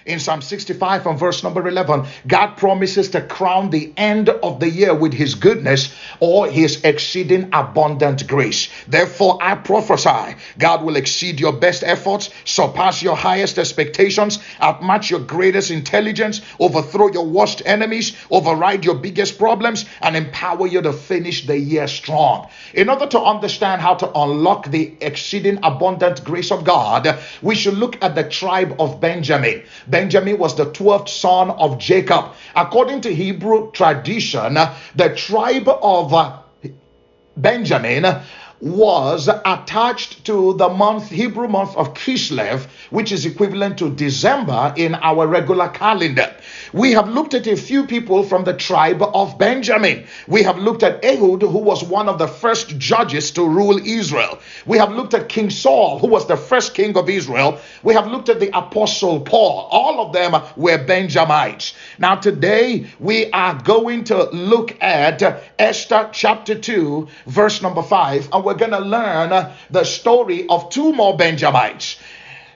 In Psalm 65 and verse number 11, God promises to crown the end of the year with his goodness or his exceeding abundant grace. Therefore, I prophesy, God will exceed your best efforts, surpass your highest expectations, outmatch your greatest intelligence, overthrow your worst enemies, override your biggest problems, and empower you to finish the year strong. In order to understand how to unlock the exceeding abundant grace of God, we should look at the tribe of Benjamin. Benjamin was the 12th son of Jacob. According to Hebrew tradition, the tribe of Benjamin was attached to the Hebrew month of Kislev, which is equivalent to December in our regular calendar. We have looked at a few people from the tribe of Benjamin. We have looked at Ehud, who was one of the first judges to rule Israel. We have looked at King Saul, who was the first king of Israel. We have looked at the Apostle Paul. All of them were Benjamites. Now today we are going to look at Esther chapter 2, verse number 5, and we're going to learn the story of two more Benjamites.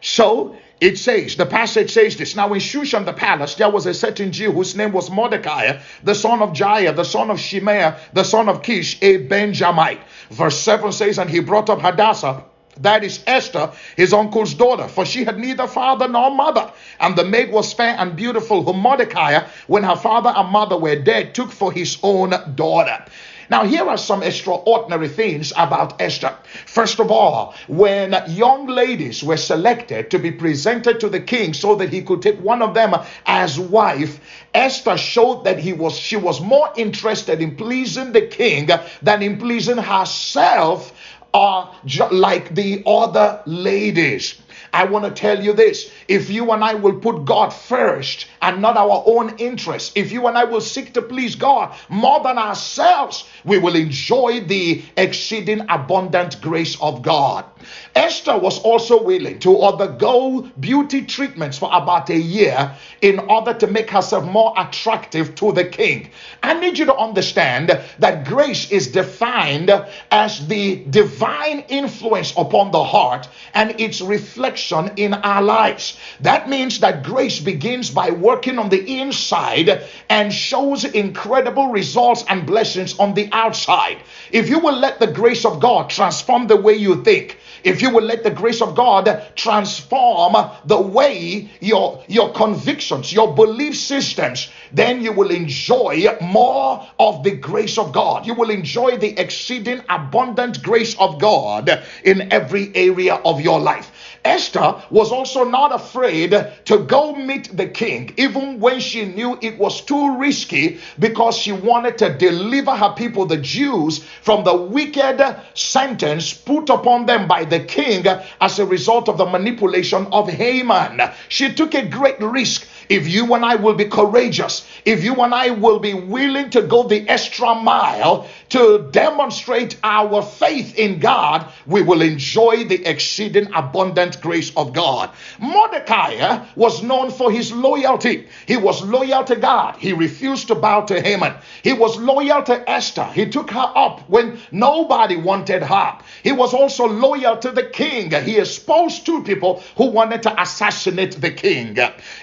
So it says, the passage says this: Now in Shushan the palace, there was a certain Jew whose name was Mordecai, the son of Jair, the son of Shimei, the son of Kish, a Benjamite. Verse 7 says, And he brought up Hadassah, that is Esther, his uncle's daughter, for she had neither father nor mother. And the maid was fair and beautiful, whom Mordecai, when her father and mother were dead, took for his own daughter. Now, here are some extraordinary things about Esther. First of all, when young ladies were selected to be presented to the king so that he could take one of them as wife, Esther showed that she was more interested in pleasing the king than in pleasing herself, like the other ladies. I want to tell you this: if you and I will put God first and not our own interests, if you and I will seek to please God more than ourselves, we will enjoy the exceeding abundant grace of God. Esther was also willing to undergo beauty treatments for about a year in order to make herself more attractive to the king. I need you to understand that grace is defined as the divine influence upon the heart and its reflection in our lives. That means that grace begins by working on the inside and shows incredible results and blessings on the outside. If you will let the grace of God transform the way you think, if you will let the grace of God transform the way your convictions, your belief systems, then you will enjoy more of the grace of God. You will enjoy the exceeding abundant grace of God in every area of your life. Esther was also not afraid to go meet the king, even when she knew it was too risky, because she wanted to deliver her people, the Jews, from the wicked sentence put upon them by the king as a result of the manipulation of Haman. She took a great risk. If you and I will be courageous, if you and I will be willing to go the extra mile to demonstrate our faith in God, we will enjoy the exceeding abundant grace of God. Mordecai was known for his loyalty. He was loyal to God. He refused to bow to Haman. He was loyal to Esther. He took her up when nobody wanted her. He was also loyal to the king. He exposed two people who wanted to assassinate the king.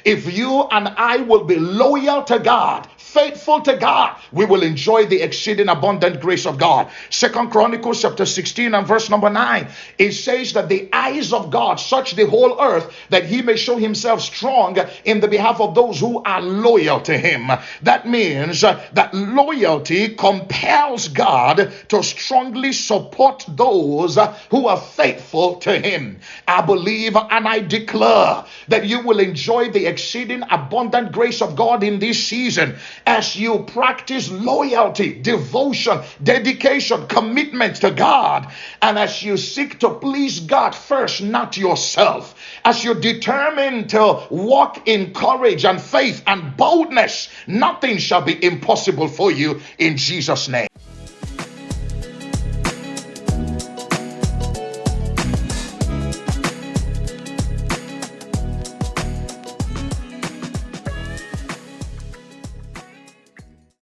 If you and I will be loyal to God, faithful to God, we will enjoy the exceeding abundant grace of God. 2 Chronicles chapter 16 and verse number 9, it says that the eyes of God search the whole earth, that he may show himself strong in the behalf of those who are loyal to him. That means that loyalty compels God to strongly support those who are faithful to him. I believe and I declare that you will enjoy the exceeding abundant grace of God in this season as you practice loyalty, devotion, dedication, commitment to God, and as you seek to please God first, not yourself, as you're determined to walk in courage and faith and boldness, nothing shall be impossible for you in Jesus' name.